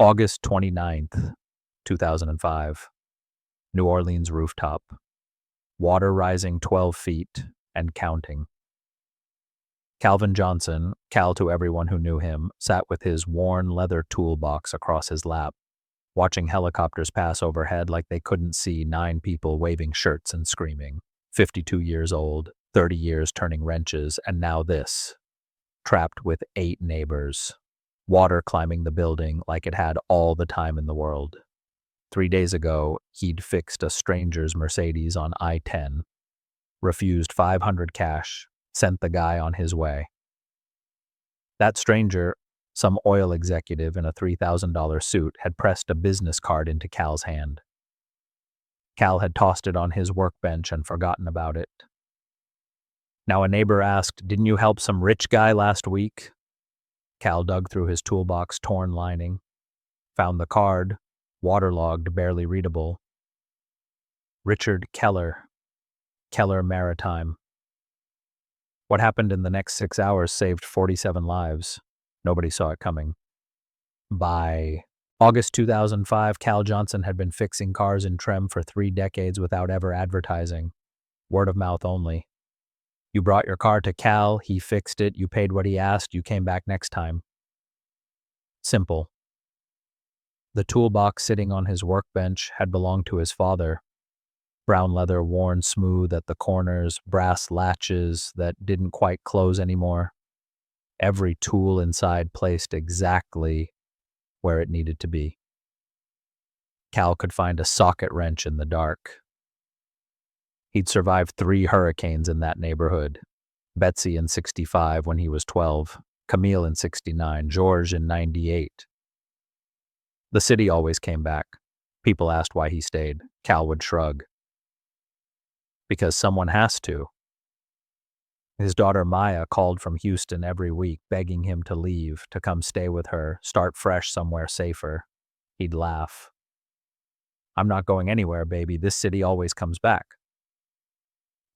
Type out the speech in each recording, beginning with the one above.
August 29th, 2005. New Orleans rooftop. Water rising 12 feet and counting. Calvin Johnson, Cal to everyone who knew him, sat with his worn leather toolbox across his lap, watching helicopters pass overhead like they couldn't see 9 people waving shirts and screaming. 52 years old, 30 years turning wrenches, and now this. Trapped with 8 neighbors. Water climbing the building like it had all the time in the world. 3 days ago, he'd fixed a stranger's Mercedes on I-10, refused $500 cash, sent the guy on his way. That stranger, some oil executive in a $3,000 suit, had pressed a business card into Cal's hand. Cal had tossed it on his workbench and forgotten about it. Now a neighbor asked, "Didn't you help some rich guy last week?" Cal dug through his toolbox torn lining, found the card, waterlogged, barely readable. Richard Keller, Keller Maritime. What happened in the next 6 hours saved 47 lives. Nobody saw it coming. By August 2005, Cal Johnson had been fixing cars in Trem for 3 decades without ever advertising. Word of mouth only. You brought your car to Cal, he fixed it, you paid what he asked, you came back next time. Simple. The toolbox sitting on his workbench had belonged to his father. Brown leather worn smooth at the corners, brass latches that didn't quite close anymore. Every tool inside placed exactly where it needed to be. Cal could find a socket wrench in the dark. He'd survived 3 hurricanes in that neighborhood. Betsy in 65 when he was 12, Camille in 69, George in 98. The city always came back. People asked why he stayed. Cal would shrug. Because someone has to. His daughter Maya called from Houston every week, begging him to leave, to come stay with her, start fresh somewhere safer. He'd laugh. "I'm not going anywhere, baby. This city always comes back."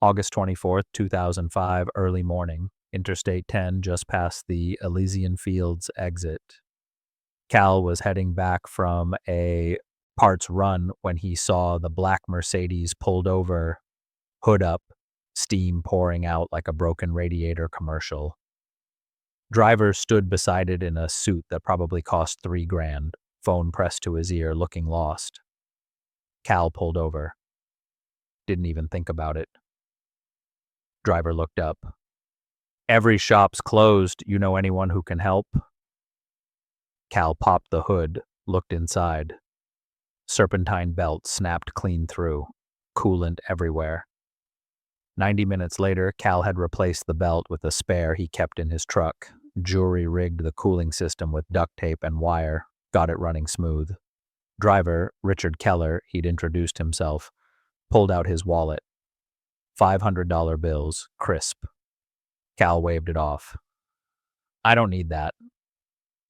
August 24th, 2005, early morning, Interstate 10 just past the Elysian Fields exit. Cal was heading back from a parts run when he saw the black Mercedes pulled over, hood up, steam pouring out like a broken radiator commercial. Driver stood beside it in a suit that probably cost $3,000, phone pressed to his ear, looking lost. Cal pulled over. Didn't even think about it. Driver looked up. "Every shop's closed. You know anyone who can help?" Cal popped the hood, looked inside. Serpentine belt snapped clean through. Coolant everywhere. 90 minutes later, Cal had replaced the belt with a spare he kept in his truck, jury-rigged the cooling system with duct tape and wire, got it running smooth. Driver, Richard Keller, he'd introduced himself, pulled out his wallet. $500 bills, crisp. Cal waved it off. "I don't need that."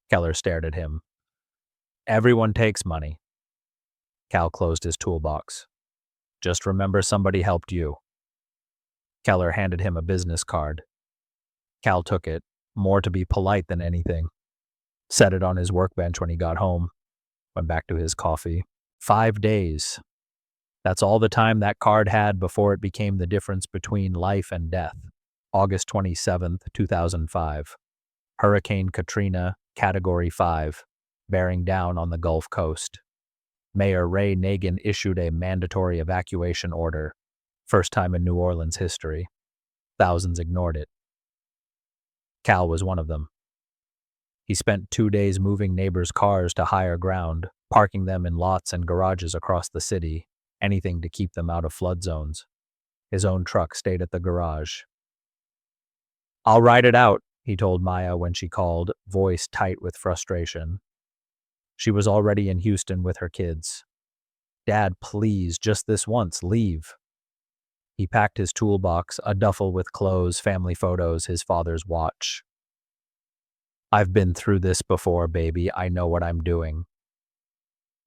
Keller stared at him. "Everyone takes money." Cal closed his toolbox. "Just remember somebody helped you." Keller handed him a business card. Cal took it, more to be polite than anything. Set it on his workbench when he got home. Went back to his coffee. 5 days. That's all the time that card had before it became the difference between life and death. August 27th, 2005. Hurricane Katrina, Category 5, bearing down on the Gulf Coast. Mayor Ray Nagin issued a mandatory evacuation order, first time in New Orleans history. Thousands ignored it. Cal was one of them. He spent 2 days moving neighbors' cars to higher ground, parking them in lots and garages across the city, anything to keep them out of flood zones. His own truck stayed at the garage. "I'll ride it out," he told Maya when she called, voice tight with frustration. She was already in Houston with her kids. "Dad, please, just this once, leave." He packed his toolbox, a duffel with clothes, family photos, his father's watch. "I've been through this before, baby. I know what I'm doing."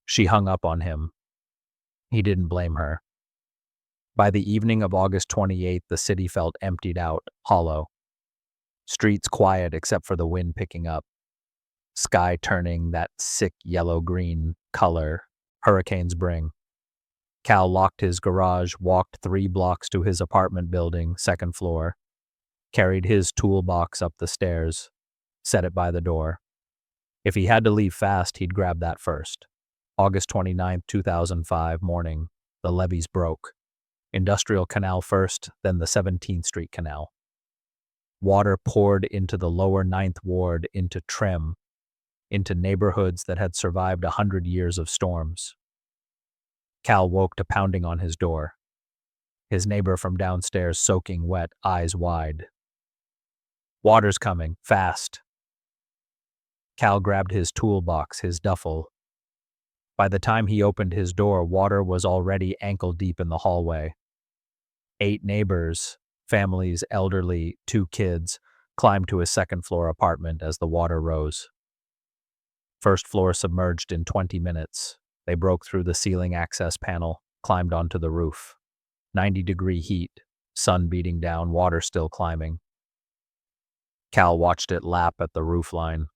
She hung up on him. He didn't blame her. By the evening of August 28th, the city felt emptied out, hollow. Streets quiet except for the wind picking up. sky turning that sick yellow-green color hurricanes bring. Cal locked his garage, walked 3 blocks to his apartment building, second floor, carried his toolbox up the stairs, set it by the door. If he had to leave fast, he'd grab that first. August 29th, 2005 morning, the levees broke. Industrial Canal first, then the 17th Street Canal. Water poured into the lower 9th Ward, into Trim, into neighborhoods that had survived 100 years of storms. Cal woke to pounding on his door. His neighbor from downstairs soaking wet, eyes wide. Water's coming, fast. Cal grabbed his toolbox, his duffel. By the time he opened his door, water was already ankle-deep in the hallway. 8 neighbors, families, elderly, 2 kids, climbed to his second-floor apartment as the water rose. First floor submerged in 20 minutes. They broke through the ceiling access panel, climbed onto the roof. 90-degree heat, sun beating down, water still climbing. Cal watched it lap at the roofline.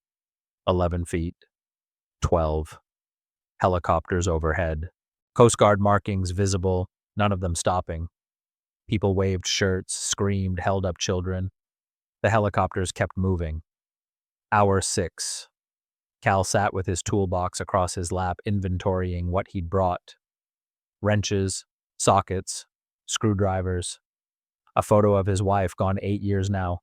11 feet. 12. Helicopters overhead. Coast Guard markings visible, none of them stopping. People waved shirts, screamed, held up children. The helicopters kept moving. Hour 6. Cal sat with his toolbox across his lap, inventorying what he'd brought. Wrenches, sockets, screwdrivers. A photo of his wife, gone 8 years now.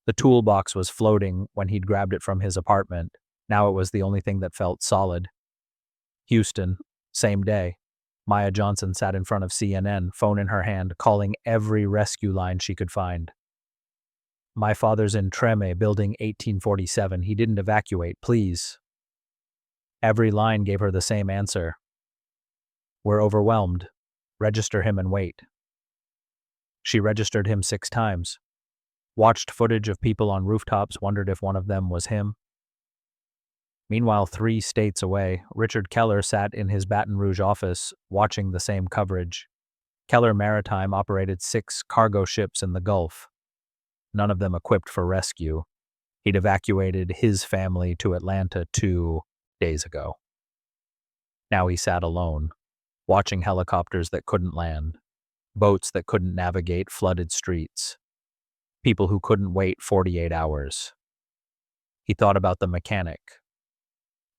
The toolbox was floating when he'd grabbed it from his apartment. Now it was the only thing that felt solid. Houston, same day. Maya Johnson sat in front of CNN, phone in her hand, calling every rescue line she could find. My father's in Treme, building 1847. He didn't evacuate, please. Every line gave her the same answer. We're overwhelmed. Register him and wait. She registered him 6 times. Watched footage of people on rooftops, wondered if one of them was him. Meanwhile, 3 states away, Richard Keller sat in his Baton Rouge office, watching the same coverage. Keller Maritime operated 6 cargo ships in the Gulf, none of them equipped for rescue. He'd evacuated his family to Atlanta 2 days ago. Now he sat alone, watching helicopters that couldn't land, boats that couldn't navigate flooded streets, people who couldn't wait 48 hours. He thought about the mechanic.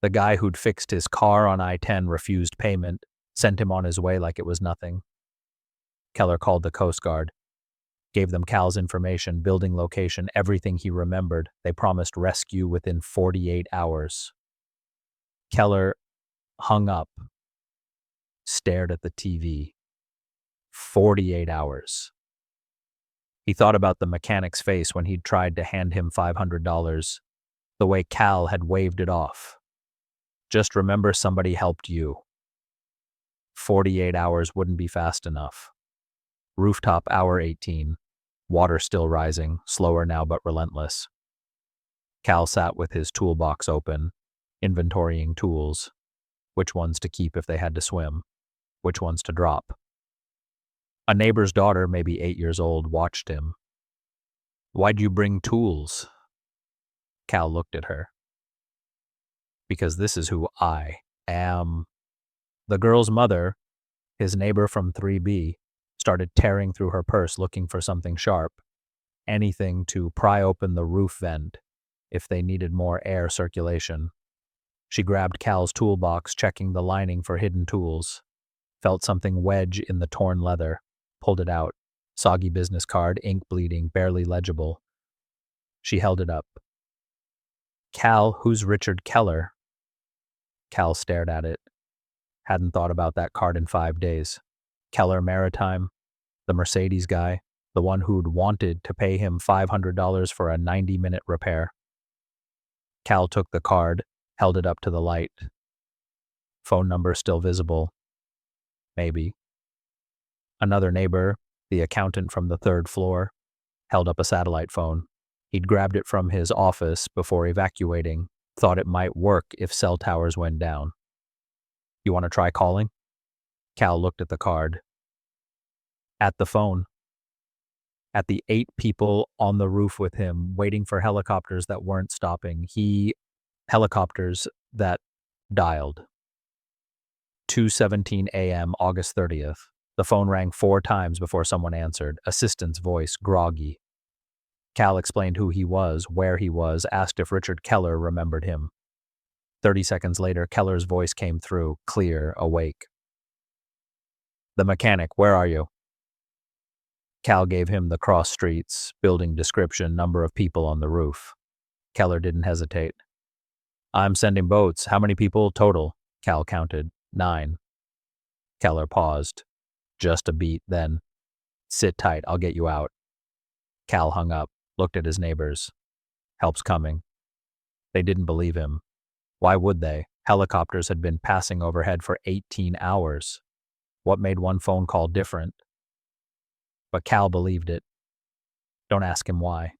The guy who'd fixed his car on I-10 refused payment, sent him on his way like it was nothing. Keller called the Coast Guard, gave them Cal's information, building location, everything he remembered. They promised rescue within 48 hours. Keller hung up, stared at the TV. 48 hours. He thought about the mechanic's face when he'd tried to hand him $500, the way Cal had waved it off. Just remember somebody helped you. 48 hours wouldn't be fast enough. Rooftop, hour 18. Water still rising, slower now but relentless. Cal sat with his toolbox open, inventorying tools. Which ones to keep if they had to swim, which ones to drop. A neighbor's daughter, maybe 8 years old, watched him. Why'd you bring tools? Cal looked at her. Because this is who I am. The girl's mother, his neighbor from 3B, started tearing through her purse looking for something sharp, anything to pry open the roof vent if they needed more air circulation. She grabbed Cal's toolbox, checking the lining for hidden tools, felt something wedge in the torn leather, pulled it out, soggy business card, ink bleeding, barely legible. She held it up. Cal, who's Richard Keller? Cal stared at it. Hadn't thought about that card in 5 days. Keller Maritime, the Mercedes guy, the one who'd wanted to pay him $500 for a 90-minute repair. Cal took the card, held it up to the light. Phone number still visible. Maybe. Another neighbor, the accountant from the 3rd floor, held up a satellite phone. He'd grabbed it from his office before evacuating, thought it might work if cell towers went down. You want to try calling? Cal looked at the card. At the phone. At the 8 people on the roof with him, waiting for helicopters that weren't stopping. He Helicopters that dialed. 2:17 a.m. August 30th. The phone rang 4 times before someone answered. Assistant's voice, groggy. Cal explained who he was, where he was, asked if Richard Keller remembered him. 30 seconds later, Keller's voice came through, clear, awake. "The mechanic, where are you?" Cal gave him the cross streets, building description, number of people on the roof. Keller didn't hesitate. "I'm sending boats. How many people total?" Cal counted. 9. Keller paused. Just a beat, then, "Sit tight, I'll get you out." Cal hung up, looked at his neighbors. "Help's coming." They didn't believe him. Why would they? Helicopters had been passing overhead for 18 hours. What made one phone call different? But Cal believed it. Don't ask him why.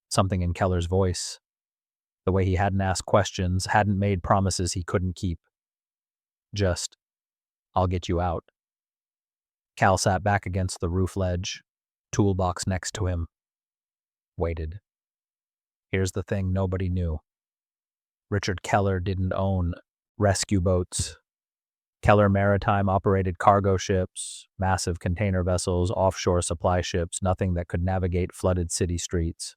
Something in Keller's voice. The way he hadn't asked questions, hadn't made promises he couldn't keep. Just, "I'll get you out." Cal sat back against the roof ledge, toolbox next to him. Waited. Here's the thing nobody knew. Richard Keller didn't own rescue boats. Keller Maritime operated cargo ships, massive container vessels, offshore supply ships, nothing that could navigate flooded city streets.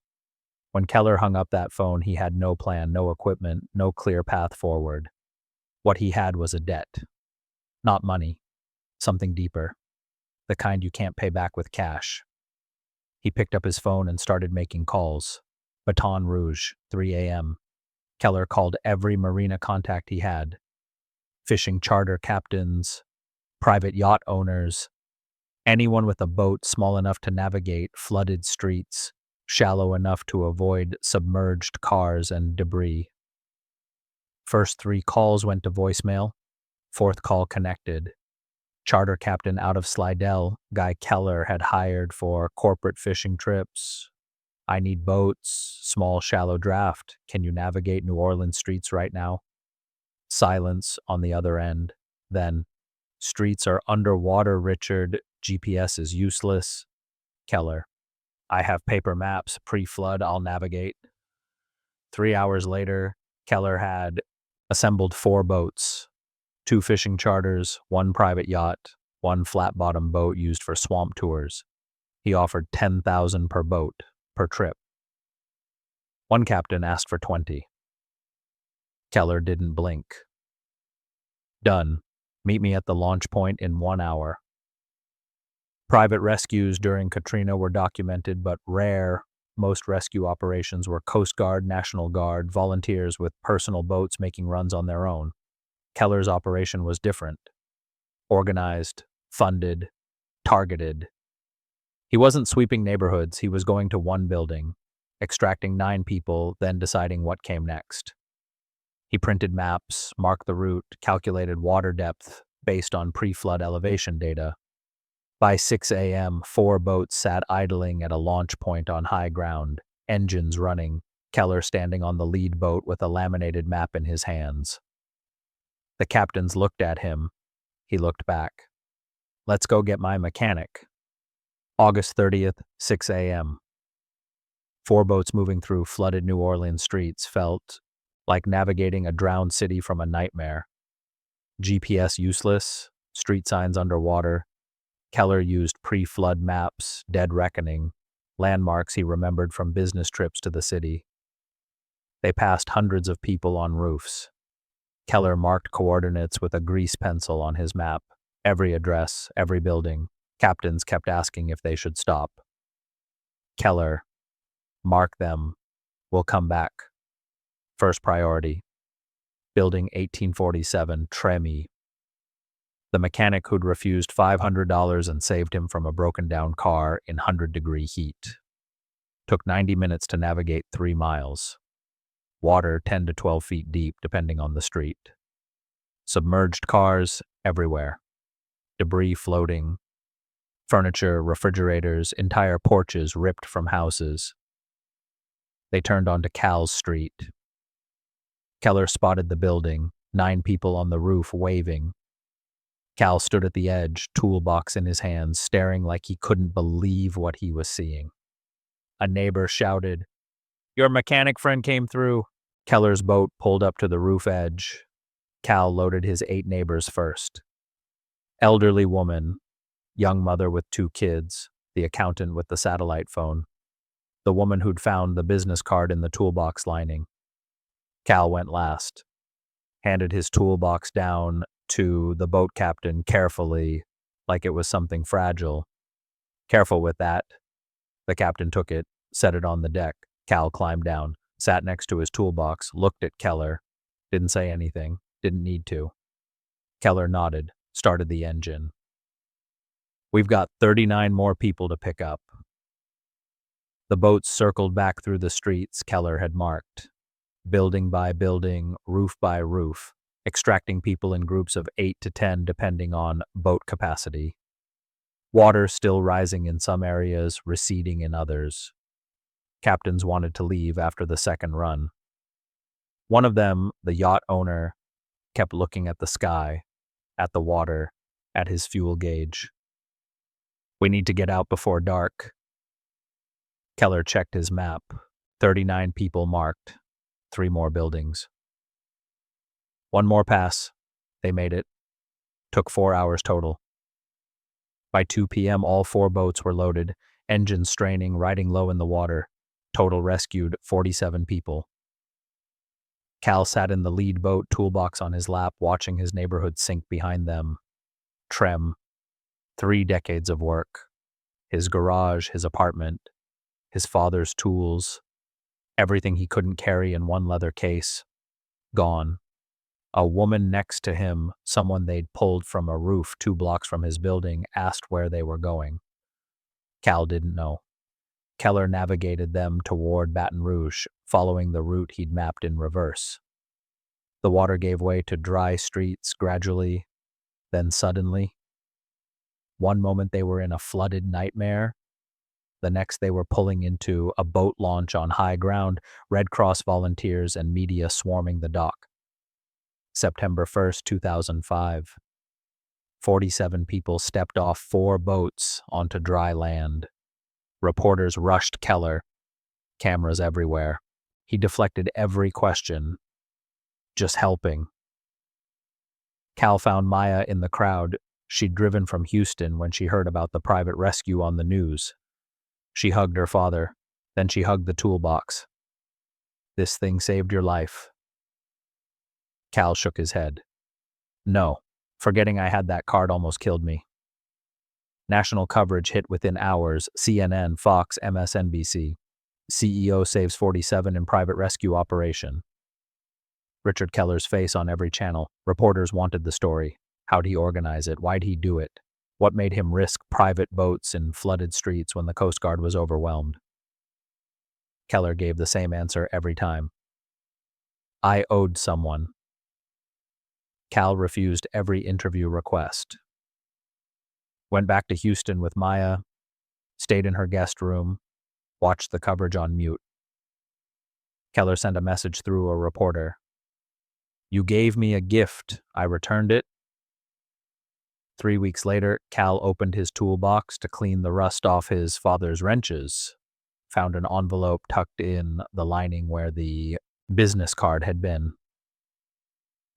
When Keller hung up that phone, he had no plan, no equipment, no clear path forward. What he had was a debt. Not money. Something deeper. The kind you can't pay back with cash. He picked up his phone and started making calls. Baton Rouge, 3 a.m. Keller called every marina contact he had. Fishing charter captains, private yacht owners, anyone with a boat small enough to navigate flooded streets, shallow enough to avoid submerged cars and debris. First 3 calls went to voicemail. 4th call connected. Charter captain out of Slidell, guy Keller had hired for corporate fishing trips. "I need boats, small shallow draft. Can you navigate New Orleans streets right now?" Silence on the other end. Then, "Streets are underwater, Richard. GPS is useless." Keller, "I have paper maps. Pre-flood, I'll navigate." 3 hours later, Keller had assembled 4 boats. 2 fishing charters, 1 private yacht, 1 flat-bottom boat used for swamp tours. He offered $10,000 per boat, per trip. One captain asked for 20. Keller didn't blink. "Done. Meet me at the launch point in 1 hour." Private rescues during Katrina were documented, but rare. Most rescue operations were Coast Guard, National Guard, volunteers with personal boats making runs on their own. Keller's operation was different. Organized, funded, targeted. He wasn't sweeping neighborhoods, he was going to one building, extracting 9 people, then deciding what came next. He printed maps, marked the route, calculated water depth based on pre-flood elevation data. By 6 a.m., 4 boats sat idling at a launch point on high ground, engines running, Keller standing on the lead boat with a laminated map in his hands. The captains looked at him. He looked back. "Let's go get my mechanic." August 30th, 6 a.m. 4 boats moving through flooded New Orleans streets felt like navigating a drowned city from a nightmare. GPS useless, street signs underwater. Keller used pre-flood maps, dead reckoning, landmarks he remembered from business trips to the city. They passed hundreds of people on roofs. Keller marked coordinates with a grease pencil on his map. Every address, every building. Captains kept asking if they should stop. Keller, "Mark them. We'll come back. First priority. Building 1847, Tremy." The mechanic who'd refused $500 and saved him from a broken-down car in 100-degree heat. Took 90 minutes to navigate 3 miles. Water 10 to 12 feet deep, depending on the street. Submerged cars everywhere. Debris floating. Furniture, refrigerators, entire porches ripped from houses. They turned onto Cal's street. Keller spotted the building, 9 people on the roof waving. Cal stood at the edge, toolbox in his hands, staring like he couldn't believe what he was seeing. A neighbor shouted, "Your mechanic friend came through." Keller's boat pulled up to the roof edge. Cal loaded his 8 neighbors first. Elderly woman, young mother with 2 kids, the accountant with the satellite phone, the woman who'd found the business card in the toolbox lining. Cal went last, handed his toolbox down to the boat captain carefully, like it was something fragile. Careful with that. The captain took it, set it on the deck. Cal climbed down, sat next to his toolbox, looked at Keller, didn't say anything, didn't need to. Keller nodded, started the engine. We've got 39 more people to pick up. The boats circled back through the streets Keller had marked, building by building, roof by roof, extracting people in groups of 8 to 10 depending on boat capacity. Water still rising in some areas, receding in others. Captains wanted to leave after the second run. One of them, the yacht owner, kept looking at the sky, at the water, at his fuel gauge. We need to get out before dark. Keller checked his map. 39 people marked. 3 more buildings. One more pass. They made it. Took 4 hours total. By 2 p.m., all 4 boats were loaded, engines straining, riding low in the water. Total rescued 47 people. Cal sat in the lead boat, toolbox on his lap, watching his neighborhood sink behind them. Trem. 3 decades of work. His garage, his apartment, his father's tools, everything he couldn't carry in one leather case. Gone. A woman next to him, someone they'd pulled from a roof 2 blocks from his building, asked where they were going. Cal didn't know. Keller navigated them toward Baton Rouge, following the route he'd mapped in reverse. The water gave way to dry streets gradually, then suddenly. One moment they were in a flooded nightmare. The next they were pulling into a boat launch on high ground, Red Cross volunteers and media swarming the dock. September 1st, 2005. 47 people stepped off 4 boats onto dry land. Reporters rushed Keller. Cameras everywhere. He deflected every question. Just helping. Cal found Maya in the crowd. She'd driven from Houston when she heard about the private rescue on the news. She hugged her father. Then she hugged the toolbox. This thing saved your life. Cal shook his head. No, forgetting I had that card almost killed me. National coverage hit within hours. CNN, Fox, MSNBC. CEO saves 47 in private rescue operation. Richard Keller's face on every channel. Reporters wanted the story. How'd he organize it? Why'd he do it? What made him risk private boats in flooded streets when the Coast Guard was overwhelmed? Keller gave the same answer every time. I owed someone. Cal refused every interview request. Went back to Houston with Maya, stayed in her guest room, watched the coverage on mute. Keller sent a message through a reporter. You gave me a gift. I returned it. 3 weeks later, Cal opened his toolbox to clean the rust off his father's wrenches, found an envelope tucked in the lining where the business card had been.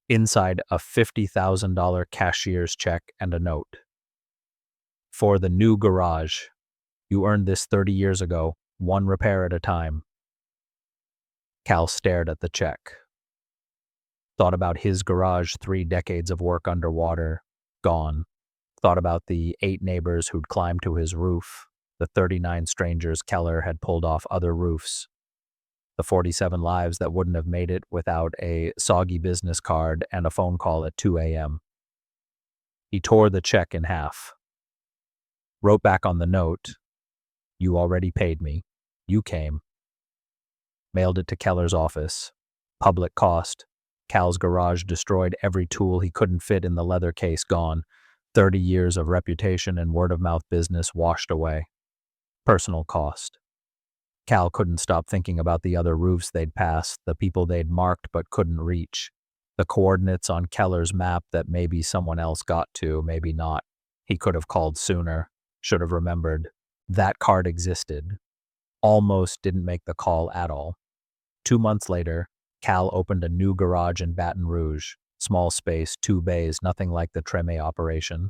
Inside, a $50,000 cashier's check and a note. For the new garage. You earned this 30 years ago, 1 repair at a time. Cal stared at the check. Thought about his garage, 3 decades of work underwater, gone. Thought about the 8 neighbors who'd climbed to his roof, the 39 strangers Keller had pulled off other roofs, the 47 lives that wouldn't have made it without a soggy business card and a phone call at 2 a.m. He tore the check in half. Wrote back on the note, you already paid me. You came. Mailed it to Keller's office. Public cost. Cal's garage destroyed, every tool he couldn't fit in the leather case gone. 30 years of reputation and word-of-mouth business washed away. Personal cost. Cal couldn't stop thinking about the other roofs they'd passed, the people they'd marked but couldn't reach, the coordinates on Keller's map that maybe someone else got to, maybe not. He could have called sooner, should have remembered. That card existed. Almost didn't make the call at all. 2 months later, Cal opened a new garage in Baton Rouge. Small space, 2 bays, nothing like the Treme operation.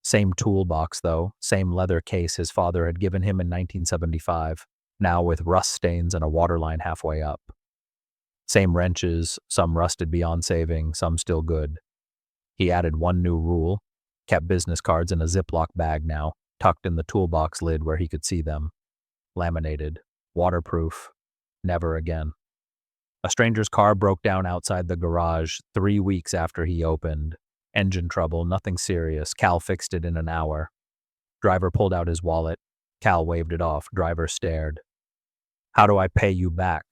Same toolbox, though, same leather case his father had given him in 1975, now with rust stains and a waterline halfway up. Same wrenches, some rusted beyond saving, some still good. He added one new rule, kept business cards in a Ziploc bag now, tucked in the toolbox lid where he could see them. Laminated, waterproof, never again. A stranger's car broke down outside the garage 3 weeks after he opened. Engine trouble, nothing serious. Cal fixed it in an hour. Driver pulled out his wallet. Cal waved it off. Driver stared. "How do I pay you back?"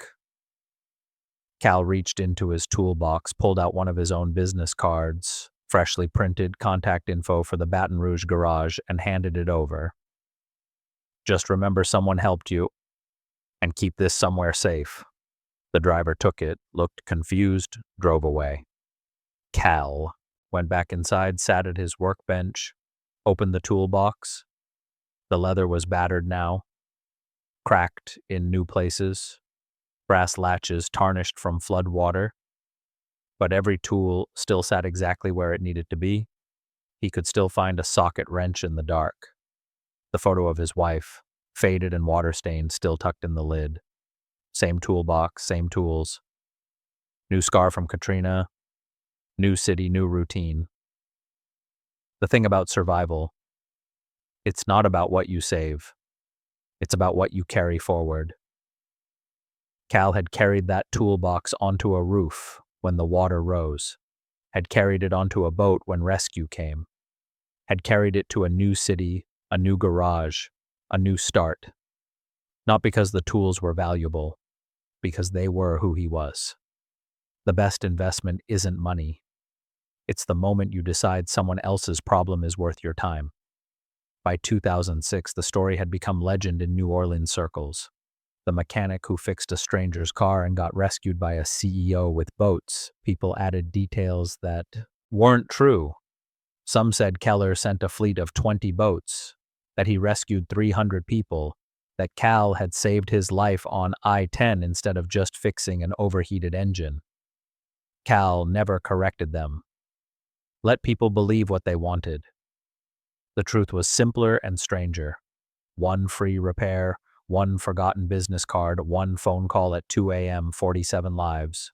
Cal reached into his toolbox, pulled out one of his own business cards, freshly printed contact info for the Baton Rouge garage, and handed it over. "Just remember someone helped you, and keep this somewhere safe." The driver took it, looked confused, drove away. Cal went back inside, sat at his workbench, opened the toolbox. The leather was battered now, cracked in new places, brass latches tarnished from flood water. But every tool still sat exactly where it needed to be. He could still find a socket wrench in the dark. The photo of his wife, faded and water-stained, still tucked in the lid. Same toolbox, same tools. New scar from Katrina. New city, new routine. The thing about survival, it's not about what you save. It's about what you carry forward. Cal had carried that toolbox onto a roof when the water rose, had carried it onto a boat when rescue came, had carried it to a new city, a new garage, a new start. Not because the tools were valuable, because they were who he was. The best investment isn't money. It's the moment you decide someone else's problem is worth your time. By 2006, the story had become legend in New Orleans circles. The mechanic who fixed a stranger's car and got rescued by a CEO with boats. People added details that weren't true. Some said Keller sent a fleet of 20 boats, that he rescued 300 people, that Cal had saved his life on I-10 instead of just fixing an overheated engine. Cal never corrected them. Let people believe what they wanted. The truth was simpler and stranger. One free repair, one forgotten business card, one phone call at 2 a.m., 47 lives.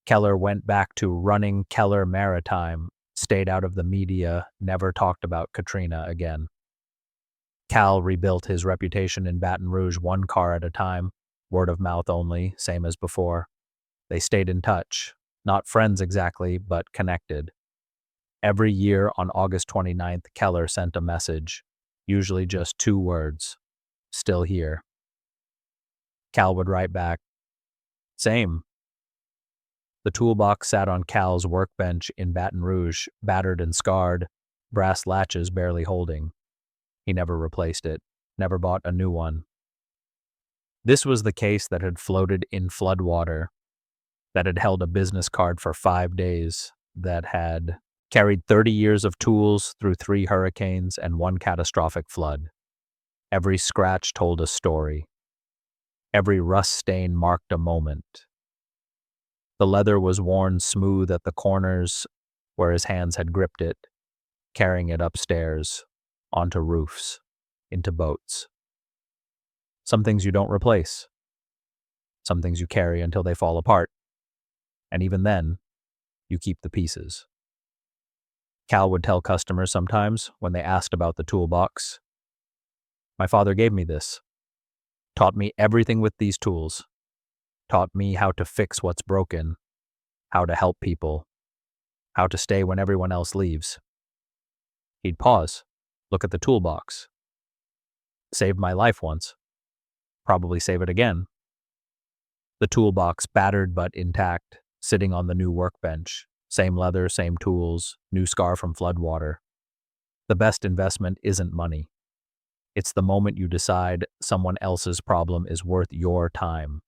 Keller went back to running Keller Maritime, stayed out of the media, never talked about Katrina again. Cal rebuilt his reputation in Baton Rouge one car at a time, word of mouth only, same as before. They stayed in touch, not friends exactly, but connected. Every year on August 29th, Keller sent a message, usually just 2 words, "Still here." Cal would write back, "Same." The toolbox sat on Cal's workbench in Baton Rouge, battered and scarred, brass latches barely holding. He never replaced it, never bought a new one. This was the case that had floated in floodwater, that had held a business card for 5 days, that had carried 30 years of tools through 3 hurricanes and 1 catastrophic flood. Every scratch told a story. Every rust stain marked a moment. The leather was worn smooth at the corners where his hands had gripped it, carrying it upstairs, onto roofs, into boats. Some things you don't replace. Some things you carry until they fall apart. And even then, you keep the pieces. Cal would tell customers sometimes when they asked about the toolbox, "My father gave me this, taught me everything with these tools, taught me how to fix what's broken, how to help people, how to stay when everyone else leaves." He'd pause, look at the toolbox. "Saved my life once. Probably save it again." The toolbox, battered but intact, sitting on the new workbench. Same leather, same tools, new scar from floodwater. The best investment isn't money. It's the moment you decide someone else's problem is worth your time.